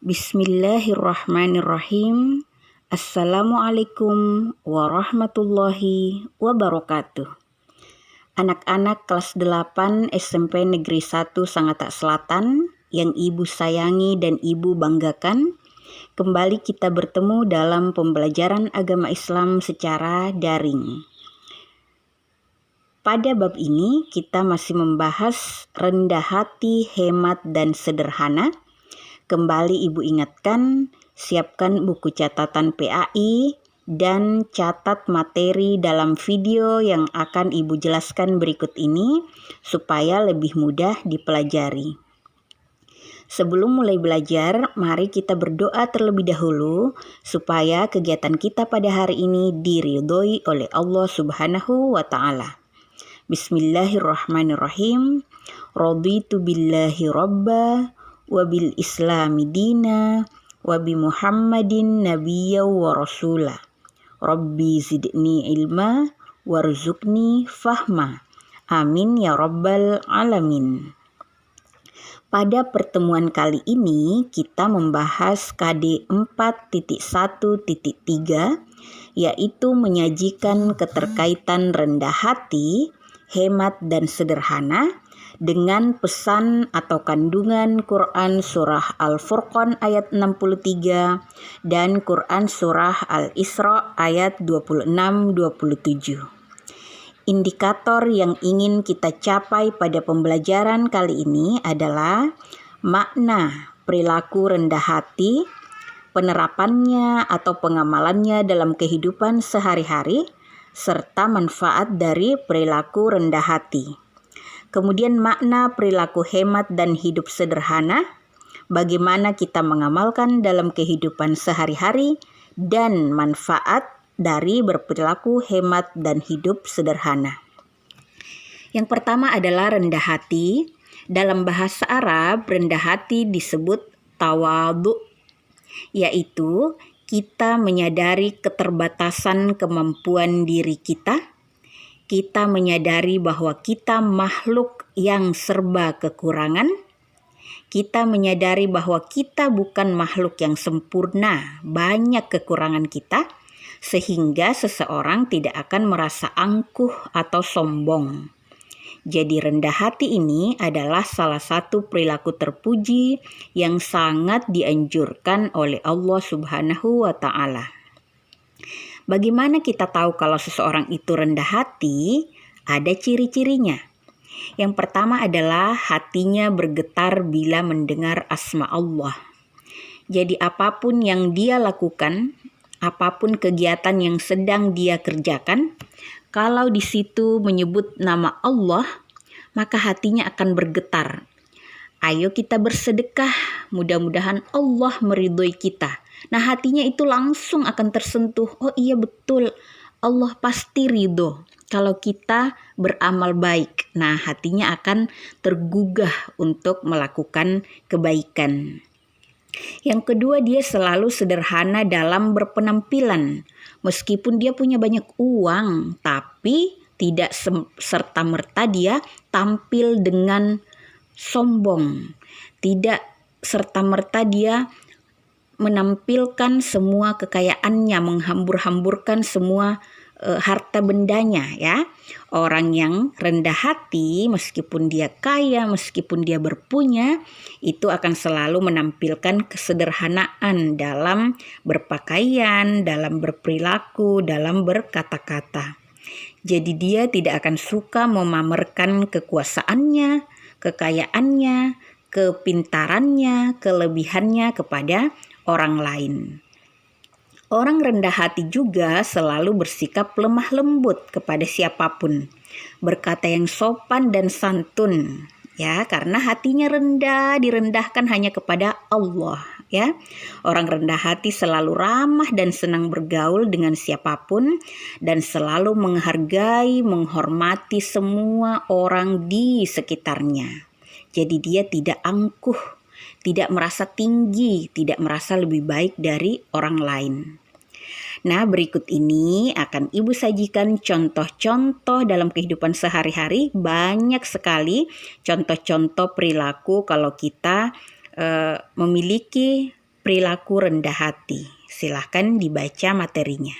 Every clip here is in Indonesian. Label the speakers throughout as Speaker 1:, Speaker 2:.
Speaker 1: Bismillahirrahmanirrahim. Assalamualaikum warahmatullahi wabarakatuh. Anak-anak kelas 8 SMP Negeri 1 Sangatta Selatan yang ibu sayangi dan ibu banggakan, kembali kita bertemu dalam pembelajaran agama Islam secara daring. Pada bab ini kita masih membahas rendah hati, hemat, dan sederhana. Kembali ibu ingatkan, siapkan buku catatan PAI dan catat materi dalam video yang akan ibu jelaskan berikut ini supaya lebih mudah dipelajari. Sebelum mulai belajar, mari kita berdoa terlebih dahulu supaya kegiatan kita pada hari ini diridhoi oleh Allah Subhanahu wa Ta'ala. Bismillahirrahmanirrahim. Raditu billahi robba wa bil islami dina wa bi muhammadin nabiyya wa rasula. Rabbi zidni ilma warzuqni fahma. Amin ya rabbal alamin. Pada pertemuan kali ini kita membahas KD 4.1.3, yaitu menyajikan keterkaitan rendah hati, hemat, dan sederhana dengan pesan atau kandungan Quran Surah Al-Furqan ayat 63 dan Quran Surah Al-Isra ayat 26-27. Indikator yang ingin kita capai pada pembelajaran kali ini adalah makna perilaku rendah hati, penerapannya atau pengamalannya dalam kehidupan sehari-hari, serta manfaat dari perilaku rendah hati. Kemudian makna perilaku hemat dan hidup sederhana, bagaimana kita mengamalkan dalam kehidupan sehari-hari, dan manfaat dari berperilaku hemat dan hidup sederhana. Yang pertama adalah rendah hati. Dalam bahasa Arab, rendah hati disebut tawadhu, yaitu kita menyadari keterbatasan kemampuan diri kita. Kita menyadari bahwa kita makhluk yang serba kekurangan. Kita menyadari bahwa kita bukan makhluk yang sempurna, banyak kekurangan kita, sehingga seseorang tidak akan merasa angkuh atau sombong. Jadi rendah hati ini adalah salah satu perilaku terpuji yang sangat dianjurkan oleh Allah Subhanahu wa Ta'ala. Bagaimana kita tahu kalau seseorang itu rendah hati? Ada ciri-cirinya. Yang pertama adalah hatinya bergetar bila mendengar asma Allah. Jadi apapun yang dia lakukan, apapun kegiatan yang sedang dia kerjakan, kalau di situ menyebut nama Allah, maka hatinya akan bergetar. Ayo kita bersedekah, mudah-mudahan Allah meridhoi kita. Nah, hatinya itu langsung akan tersentuh. Oh iya betul, Allah pasti ridho kalau kita beramal baik. Nah, hatinya akan tergugah untuk melakukan kebaikan. Yang kedua, dia selalu sederhana dalam berpenampilan. Meskipun dia punya banyak uang, tapi tidak serta-merta dia tampil dengan sombong. Tidak serta-merta dia menampilkan semua kekayaannya, menghambur-hamburkan semua harta bendanya, ya. Orang yang rendah hati, meskipun dia kaya, meskipun dia berpunya, itu akan selalu menampilkan kesederhanaan dalam berpakaian, dalam berperilaku, dalam berkata-kata. Jadi dia tidak akan suka memamerkan kekuasaannya, kekayaannya, kepintarannya, kelebihannya kepada orang lain. Orang rendah hati juga selalu bersikap lemah lembut kepada siapapun, berkata yang sopan dan santun, ya, karena hatinya rendah, direndahkan hanya kepada Allah, ya. Orang rendah hati selalu ramah dan senang bergaul dengan siapapun dan selalu menghargai, menghormati semua orang di sekitarnya. Jadi dia tidak angkuh, tidak merasa tinggi, tidak merasa lebih baik dari orang lain. Nah, berikut ini akan ibu sajikan contoh-contoh dalam kehidupan sehari-hari. Banyak sekali contoh-contoh perilaku kalau kita memiliki perilaku rendah hati. Silahkan dibaca materinya.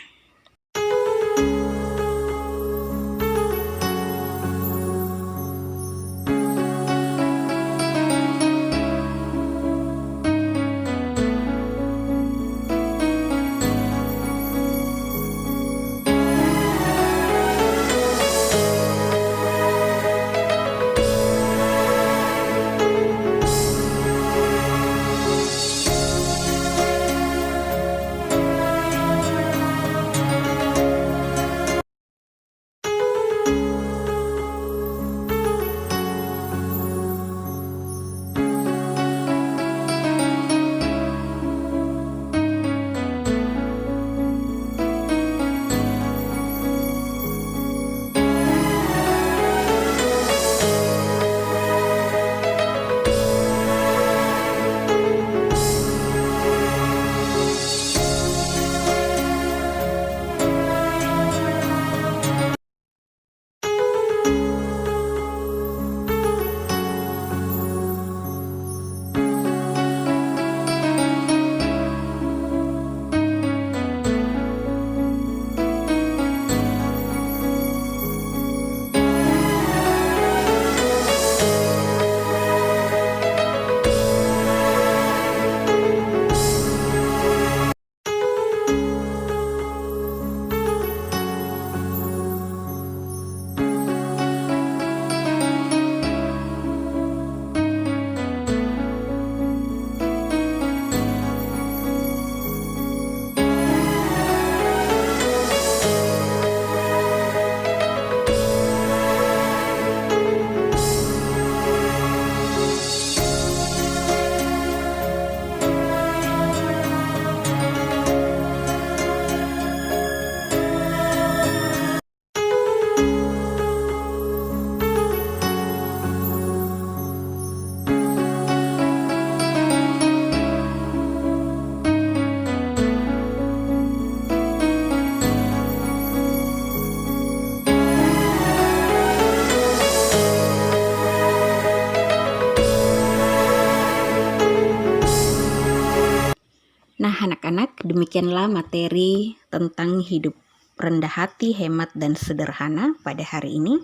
Speaker 1: Nah, anak-anak, demikianlah materi tentang hidup rendah hati, hemat, dan sederhana pada hari ini.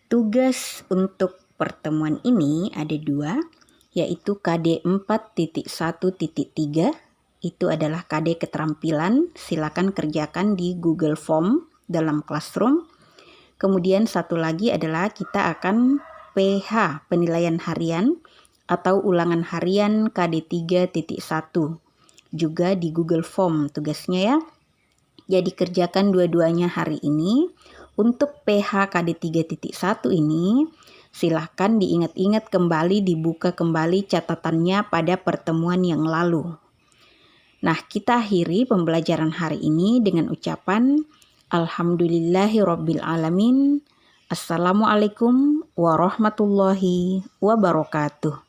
Speaker 1: Tugas untuk pertemuan ini ada 2, yaitu KD 4.1.3. Itu adalah KD keterampilan, silakan kerjakan di Google Form dalam Classroom. Kemudian satu lagi adalah kita akan PH, penilaian harian, atau ulangan harian KD 3.1. Juga di Google Form tugasnya ya. Jadi kerjakan dua-duanya hari ini. Untuk PH KD 3.1 ini silahkan diingat-ingat kembali, dibuka kembali catatannya pada pertemuan yang lalu. Nah, kita akhiri pembelajaran hari ini dengan ucapan Alhamdulillahirabbil alamin. Assalamualaikum warahmatullahi wabarakatuh.